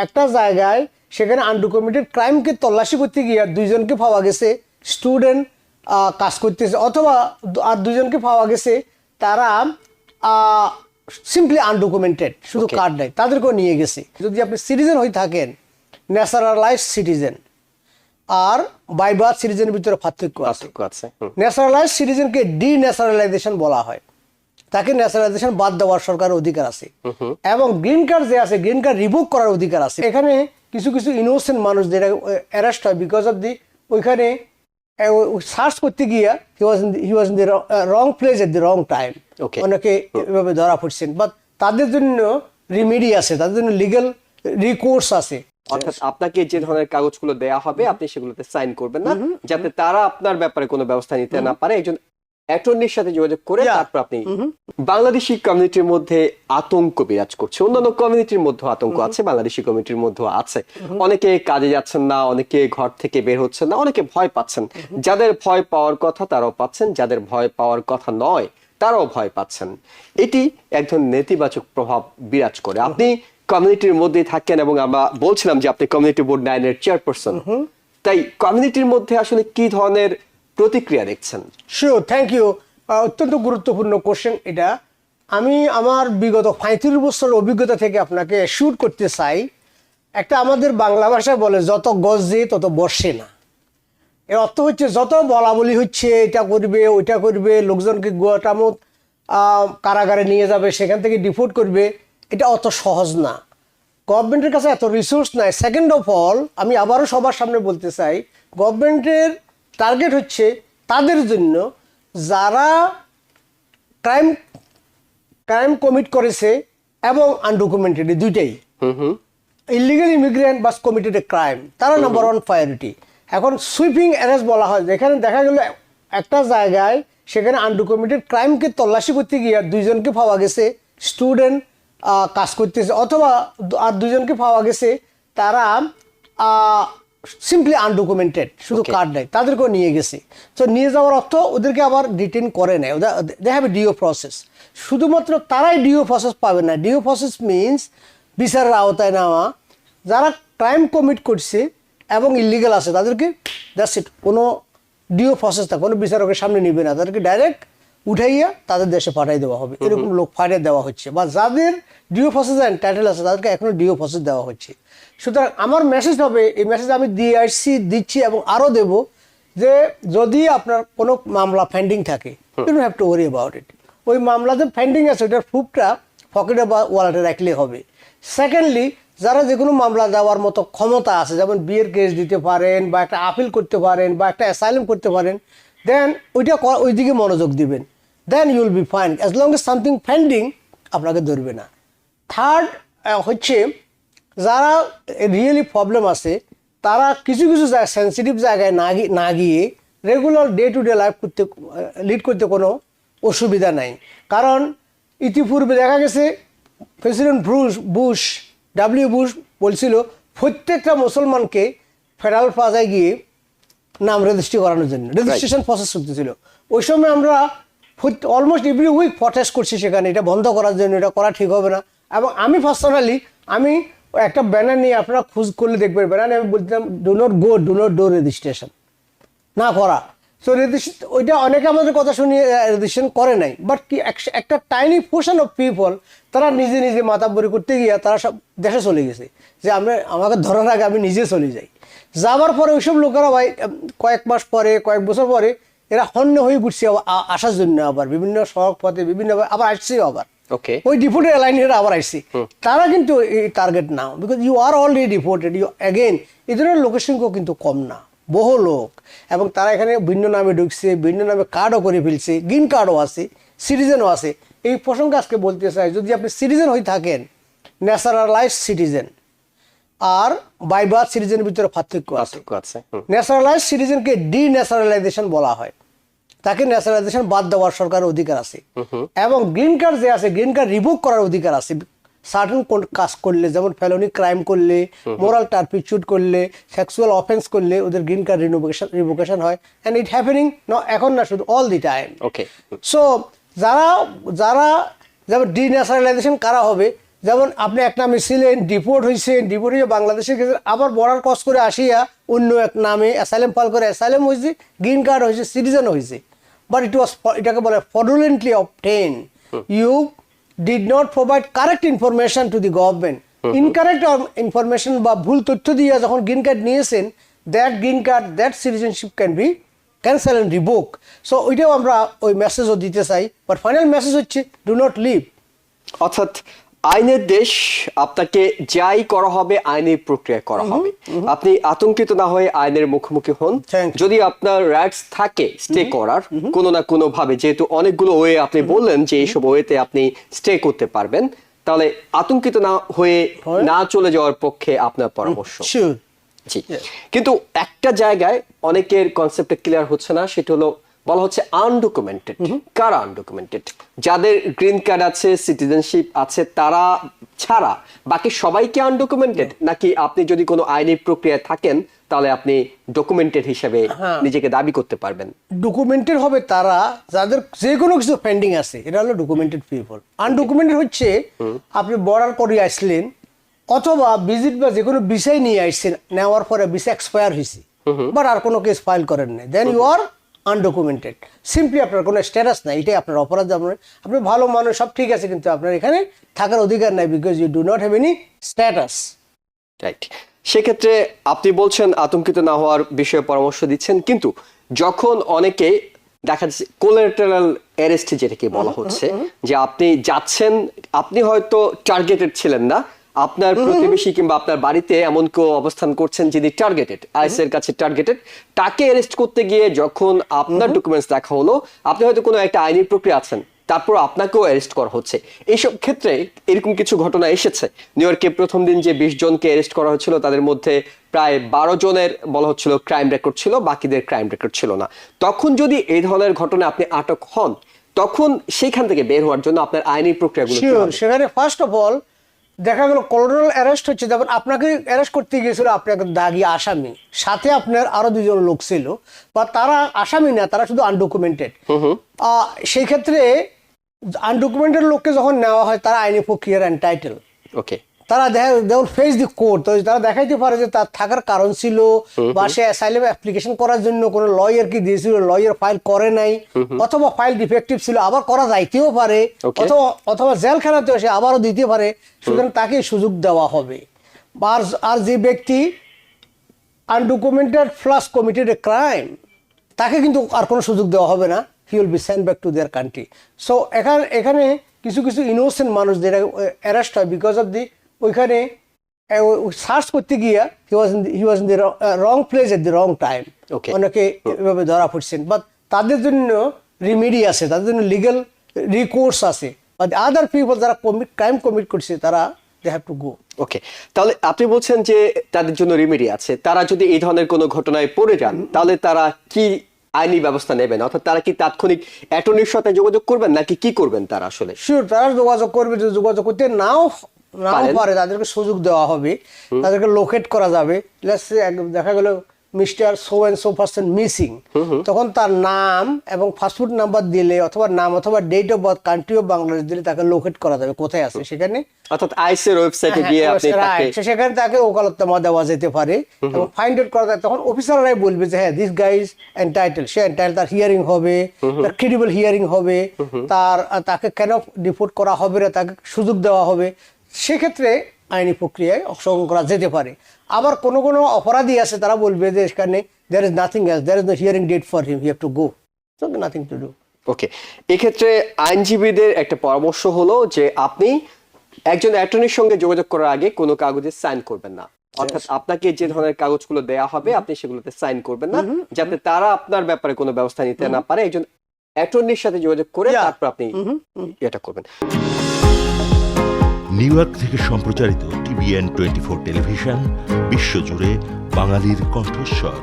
একটা জায়গায় সেখানে আনডকুমেন্টেড ক্রাইমকে তল্লাশি করতে গিয়ে দুইজনকে পাওয়া গেছে স্টুডেন্ট কাজ করতেছে, অথবা আর দুইজনকে পাওয়া গেছে তারা সিম্পলি আনডকুমেন্টেড, শুধু কার্ড নেই, তাদেরকেও নিয়ে গেছে। যদি আপনি সিটিজেন হয়ে থাকেন, ন্যাচারালাইজড সিটিজেন আর বাই বার্থ সিটিজেনের ভিতরে পার্থক্য আছে। ন্যাচারালাইজড সিটিজেনকে ডিন্যাচারালাইজেশন বলা হয়, তাকে ন্যাচারালাইজেশন বাদ দেওয়ার সরকারের অধিকার আছে। এবং গ্রিন কার্ড যে আছে, গ্রিন কার্ড রিভোক করার অধিকার আছে। এখানে কিছু কিছু ইনোসেন্ট মানুষ যেটা অ্যারেস্ট হয় বিকজ অফ দি, ওইখানে সার্চ করতে গিয়া he was in the wrong place at the wrong time, অনেকে এভাবে ধরা পড়ছেন। বাট তাদের জন্য রিমেডি আছে, তাদের জন্য লিগ্যাল রিকোর্স আছে। অর্থাৎ আপনাকে যে ধরনের কাগজগুলো দেয়া হবে আপনি সেগুলোতে সাইন করবেন না, যাতে তারা আপনার ব্যাপারে কোনো ব্যবস্থা নিতে না পারে। একজন অ্যাটর্নির সাথে যোগাযোগ করে তারপর আপনি। বাংলাদেশি কমিউনিটির মধ্যে আতঙ্ক বিরাজ করছে, অন্যান্য কমিউনিটির মধ্যে আতঙ্ক আছে, বাংলাদেশি কমিউনিটির মধ্যে আছে। অনেকে কাজে যাচ্ছেন না, অনেকে ঘর থেকে বের হচ্ছেন না, অনেকে ভয় পাচ্ছেন। যাদের ভয় পাওয়ার কথা তারাও পাচ্ছেন, যাদের ভয় পাওয়ার কথা নয় তারাও ভয় পাচ্ছেন। এটি এক ধরনের নেতিবাচক প্রভাব বিরাজ করে। আপনি কমিউনিটির মধ্যে থাকেন এবং আমরা বলছিলাম যে আপনি কমিউনিটি বোর্ড 9 এর চেয়ারপারসন, তাই কমিউনিটির মধ্যে আসলে কি ধরনের প্রতিক্রিয়া দেখছেন? Sure, thank you. অত্যন্ত গুরুত্বপূর্ণ কোশ্চেন এটা। আমি আমার বিগত 35 বছরের অভিজ্ঞতা থেকে আপনাকে শুট করতে চাই। একটা আমাদের বাংলা ভাষায় বলে, যত গজে তত বর্ষে না। এর অর্থ হচ্ছে যত বলা বলি হচ্ছে, এটা করবে ওইটা করবে, লোকজনকে গুয়াটামত কারাগারে নিয়ে যাবে, সেখান থেকে ডিপোর্ট করবে, এটা অত সহজ না। গভর্নমেন্টের কাছে এত রিসোর্স নাই। সেকেন্ড অফ অল, আমি আবারও সবার সামনে বলতে চাই, গভর্নমেন্টের টার্গেট হচ্ছে তাদের জন্য যারা ক্রাইম কমিট করেছে এবং আনডকুমেন্টেড, দুইটাই, ইলিগাল ইমিগ্রেন্ট বা কমিটেড এ ক্রাইম, তারা নাম্বার 1 প্রায়োরিটি। এখন সুইপিং অ্যারেস্ট বলা হয়, যেখানে দেখা গেল একটা জায়গায় সেখানে আনডকুমেন্টেড ক্রাইমকে তল্লাশি করতে গিয়ে দুইজনকে পাওয়া গেছে স্টুডেন্ট কাজ করতেছে, অথবা আর দুইজনকে পাওয়া গেছে তারা সিম্পলি আনডকুমেন্টেড, শুধু কার্ড নেই, তাদেরকেও নিয়ে গেছে। তো নিয়ে যাওয়ার অর্থ ওদেরকে আবার ডিটেইন করে নেয়, they have a due process. শুধুমাত্র তারাই ডিও প্রসেস পাবে না। ডিও প্রসেস মিনস বিচারের আওতায় নেওয়া। যারা ক্রাইম কমিট করছে এবং ইলিগাল আছে তাদেরকে দ্যাটস ইট, কোনো ডিও প্রসেস না, কোনো বিচারকের সামনে নিবে না, তাদেরকে ডাইরেক্ট উঠাইয়া তাদের দেশে পাঠাই দেওয়া হবে। এরকম লোক পাঠিয়ে দেওয়া হচ্ছে, বা যাদের ডিও প্রসেস টাইটেল আছে তাদেরকে এখনো ডিও প্রসেস দেওয়া হচ্ছে। সুতরাং আমার মেসেজ হবে, এই মেসেজ আমি দিচ্ছি এবং আরও দেব, যে যদি আপনার কোনো মামলা পেন্ডিং থাকে, you don't have to worry about it. ওই মামলা যে পেন্ডিং আছে ওটার প্রুফটা পকেটে বা ওয়ালেটে রাখলে হবে। সেকেন্ডলি, যারা যে কোনো মামলা দেওয়ার মতো ক্ষমতা আছে, যেমন বিয়ের কেস দিতে পারেন, বা একটা আপিল করতে পারেন, বা একটা অ্যাসাইলাম করতে পারেন, দেন ওই দিকে মনোযোগ দিবেন, then you will be fine. As long as something pending, আপনাকে ধরবে না। থার্ড হচ্ছে, যারা রিয়েলি প্রবলেম আছে তারা কিছু কিছু জায়গায়, সেন্সিটিভ জায়গায় না গিয়ে regular day to day life lead করতে কোনো অসুবিধা নাই। কারণ ইতিপূর্বে দেখা গেছে প্রেসিডেন্ট বুশ বুশ বলছিল প্রত্যেকটা মুসলমানকে ফেডারেল প্লাজায় গিয়ে নাম রেজিস্ট্রি করানোর জন্য রেজিস্ট্রেশন প্রসেস চলতেছিল। ওই সময় আমরা অলমোস্ট এভরি উইক প্রটেস্ট করছি সেখানে, এটা বন্ধ করার জন্য, এটা করা ঠিক হবে না। এবং আমি পার্সোনালি একটা ব্যানার নিয়ে, আপনারা খোঁজ করলে দেখবেন ব্যানার, আমি বলতাম ডু নট ডো রেজিস্ট্রেশন না করা। সো ওইটা অনেকে আমাদের কথা শুনিয়ে রেজিস্ট্রেশন করে নাই। বাট কি একটা টাইনি পোর্শন অফ পিপল, তারা নিজে নিজে মাতাব্বরি করতে গিয়ে তারা সব দেশে চলে গেছে, যে আমাকে ধরার আগে আমি নিজে চলে যাই। যাওয়ার পরে ওইসব লোকেরা ভাই কয়েক মাস পরে, কয়েক বছর পরে এরা হন্য হয়ে ঘুরছে আসার জন্য, আবার বিভিন্ন সড়ক পথে বিভিন্ন আবার আসছে, আবার ওই ডিপোর্টেড অ্যালাইনেরা আবার আসছে। তারা কিন্তু এই টার্গেট না, because you are already deported. You again, এই ধরনের লোকের সংখ্যা কিন্তু কম না, বহু লোক। এবং তারা এখানে ভিন্ন নামে ঢুকছে, ভিন্ন নামে কার্ডও করে ফেলছে, গ্রিন কার্ডও আছে, সিটিজেনও আছে। এই প্রসঙ্গে আজকে বলতে চাই, যদি আপনি সিটিজেন হয়ে থাকেন, ন্যাচারালাইজড সিটিজেন আর বাই বার্থ সিটিজেনের ভিতরে পার্থক্য আছে। ন্যাচারালাইজড সিটিজেনকে ডিন্যাচারালাইজেশন বলা হয়, তাকে ন্যাচারালাইজেশন বাদ দেওয়ার সরকারের অধিকার আছে। এবং গ্রিন কার্ড যে আছে, গ্রিন কার্ড রিভোক করার অধিকার আছে সার্টেন কাজ করলে, যেমন ফেলোনি ক্রাইম করলে, মোরাল টার্পিটিউড করলে, সেক্সুয়াল অফেন্স করলে ওদের গ্রিন কার্ড রিভোকেশন হয়। অ্যান্ড ইট হ্যাপেনিং এখন না, শুধু অল দি টাইম। সো যারা যেমন ডিন্যাচারালাইজেশন কারা হবে, যেমন আপনি এক নামে ছিলেন, ডিপোর্ট হয়েছেন, ডিপোর্ট হয়ে বাংলাদেশে গেছেন, আবার বর্ডার ক্রস করে আসিয়া অন্য এক নামে অ্যাসাইলাম ফাইল করে অ্যাসাইলাম হয়েছে, গ্রিন কার্ড হয়েছে, সিটিজেন হয়েছে, বাট এটাকে বলে fraudulently obtained. You did not provide correct information to the government. Incorrect information বা ভুল তথ্য দিয়ে যখন গ্রিন কার্ড নিয়েছেন, that green card, that citizenship can be cancel and revoke. So ওইটাও আমরা ওই মেসেজও দিতে চাই, বাট ফাইনাল মেসেজ হচ্ছে ডু নট লিভ। অর্থাৎ আইনের দেশ, আপনাকে যাই করা হবে আইনের প্রক্রিয়া করা হবে। আপনি আতঙ্কিত না হয়ে আইনের মুখোমুখি হন। Thank you. যদি আপনার রাইটস থাকে স্টে করার কোনো না কোনো ভাবে, যেহেতু অনেকগুলো ওয়ে আপনি বললেন যে এইসব ওয়েতে আপনি স্টে করতে পারবেন, তাহলে আতঙ্কিত না হয়ে না চলে যাওয়ার পক্ষে আপনার পরামর্শ। Sure. জি, কিন্তু একটা জায়গায় অনেকের কনসেপ্টে ক্লিয়ার হচ্ছে না, সেটা হলো বলা হচ্ছে আনডকুমেন্টেড। কারা আনডকুমেন্টেড? যাদের গ্রিন কার্ড আছে, সিটিজেনশিপ আছে, তারা ছাড়া বাকি সবাইকে আনডকুমেন্টেড, নাকি আপনি যদি কোনো আইনি প্রক্রিয়ায় থাকেন তাহলে আপনি ডকুমেন্টেড হিসেবে নিজেকে দাবি করতে পারবেন? ডকুমেন্টেড হবে তারা যাদের যে কোনো কিছু পেন্ডিং আছে, এটা হলো ডকুমেন্টেড পিপল। আনডকুমেন্টেড হচ্ছে আপনি বর্ডার করে আসলেন অথবা ভিজিট বা যে কোনো বিষয় নিয়ে আসছেন, নেওয়ার পরে ভিসা এক্সপায়ার হয়েছে বাট আর কোনো কেস ফাইল করেন নাই, then you are undocumented. Simply আপনার কোনো স্ট্যাটাস নাই, এটাই আপনার অপরাধ। আপনি ভালো মানুষ, সব ঠিক আছে, কিন্তু আপনার এখানে থাকার অধিকার নাই, because you do not have any status. Right. সেক্ষেত্রে আপনি বলছেন আতঙ্কিত না হওয়ার বিষয়ে পরামর্শ দিচ্ছেন, কিন্তু যখন অনেকে দেখা যাচ্ছে কোলাটেরাল অ্যারেস্ট যেটাকে বলা হচ্ছে, যে আপনি যাচ্ছেন, আপনি হয়তো টার্গেটেড ছিলেন না, আপনার প্রতিবেশী কিংবা আপনার বাড়িতে এমন কেউ অবস্থান করছেন যিনি টার্গেটেড, আইএস এর কাছে টার্গেটেড, তাকে অ্যারেস্ট করতে গিয়ে যখন আপনার ডকুমেন্টস দেখা হলো, আপনি হয়তো কোনো একটা আইনি প্রক্রিয়া আছেন, তারপর আপনাকেও অ্যারেস্ট করা হচ্ছে। এইসব ক্ষেত্রে এরকম কিছু ঘটনা এসেছে। নিউ ইয়র্কে প্রথম দিন যে 20 জনকে অ্যারেস্ট করা হয়েছিল, তাদের মধ্যে প্রায় 12 জনের বলা হচ্ছিল ক্রাইম রেকর্ড ছিল, বাকিদের ক্রাইম রেকর্ড ছিল না। তখন যদি এই ধরনের ঘটনা আপনি আটক হন, তখন সেইখান থেকে বের হওয়ার জন্য আপনার আইনি প্রক্রিয়াগুলো কি হবে? সেখানে ফার্স্ট অফ অল দেখা গেল কোলাটেরাল অ্যারেস্ট হচ্ছে, যেমন আপনাকে অ্যারেস্ট করতে গিয়েছিল আপনাকে দাগি আসামি, সাথে আপনার আরো 2 জন লোক ছিল, বা তারা আসামি না, তারা শুধু আনডকুমেন্টেড। সেই ক্ষেত্রে আনডকুমেন্টেড লোককে যখন নেওয়া হয়, তারা আইনি প্রক্রিয়ার এন্টাইটেল। ওকে, তারা ফেস দি কোর্ট, তো তারা দেখাইতে পারে যে তার থাকার কারণ ছিল, বা সে অ্যাসাইলাম অ্যাপ্লিকেশন করার জন্য কোনো লয়ার কি দিয়েছিল, লয়ার ফাইল করে নাই, অথবা ফাইল ডিফেক্টিভ ছিল, আবার করা যাইতেও পারে, অথবা জেলখানাতেও সে আবারও দিতে পারে, সুতরাং তাকে সুযোগ দেওয়া হবে। আর যে ব্যক্তি undocumented plus committed a crime, তাকে কিন্তু আর কোনো সুযোগ দেওয়া হবে না, he will be send back to their country. So এখানে কিছু কিছু ইনোসেন্ট মানুষ যেটা অ্যারেস্ট হয় বিকজ অফ দি, ওইখানে সার্চ করতে গিয়া he was in the wrong place at the wrong time, অনেকে এভাবে ধরা পড়ছেন। বাট তাদের জন্য রিমেডি আছে, তাদের জন্য লিগ্যাল রিকোর্স আছে, বাট আদার পিপল যারা ক্রাইম কমিট করছে, তারা দে হ্যাভ টু গো। ওকে, তাহলে আপনি বলছেন যে তাদের জন্য রিমেডি আছে। তারা যদি এই ধরনের কোনো ঘটনায় পড়ে যান, তাহলে তারা কি আইনি ব্যবস্থা নেবেন? অর্থাৎ তারা কি তাৎক্ষণিক অ্যাটর্নির সাথে যোগাযোগ করবেন, নাকি কি করবেন তারা আসলে? শিওর, তারা যোগাযোগ করবে। যদি যোগাযোগ করতে নাও পারে, তাদেরকে সুযোগ দেওয়া হবে, তাদেরকে লোকেট করা যাবে। দেখা গেল mister so and so person missing, তখন তার নাম এবং পাসপোর্ট নাম্বার দিলে, অথবা নাম অথবা date of birth, country of Bangladesh দিলে তাকে লোকেট করা যাবে কোথায় আছে সেখানে। অর্থাৎ আইএস এর ওয়েবসাইটে গিয়ে আপনি সেখানে তাকে ওকালতনামা দেওয়া যেতে পারে এবং ফাইন্ড আউট করা যায়। তখন অফিসাররাই বলবে যে হ্যাঁ, দিস গাই ইজ এন্টাইটেল, সে এন্টাইটেল, তার হিয়ারিং হবে, তার ক্রেডিবল হিয়ারিং হবে, তাকে কেন ডিপোর্ট করা হবে না, তাকে সুযোগ দেওয়া হবে। সেক্ষেত্রে আইনি প্রক্রিয়ায় অংশগ্রহণ করা যেতে পারে। আবার কোনো কোনো অপরাধী আছে, তারা বলবে যে এখানে there is nothing else, there is no hearing date for him, he have to go, so nothing to do. ওকে, এক্ষেত্রে আইনজীবীদের একটা পরামর্শ হলো যে আপনি একজন অ্যাটর্নির সঙ্গে যোগাযোগ করার আগে কোনো কাগজে সাইন করবেন না। অর্থাৎ আপনাকে যে ধরনের কাগজগুলো দেয়া হবে, আপনি সেগুলোতে সাইন করবেন না, যাতে তারা আপনার ব্যাপারে কোনো ব্যবস্থা নিতে না পারে। একজন অ্যাটর্নির সাথে যোগাযোগ করে তারপর আপনি এটা করবেন। নিউ ইয়র্ক থেকে সম্প্রচারিত TVN 24 টেলিভিশন, বিশ্বজুড়ে বাঙালির কণ্ঠস্বর।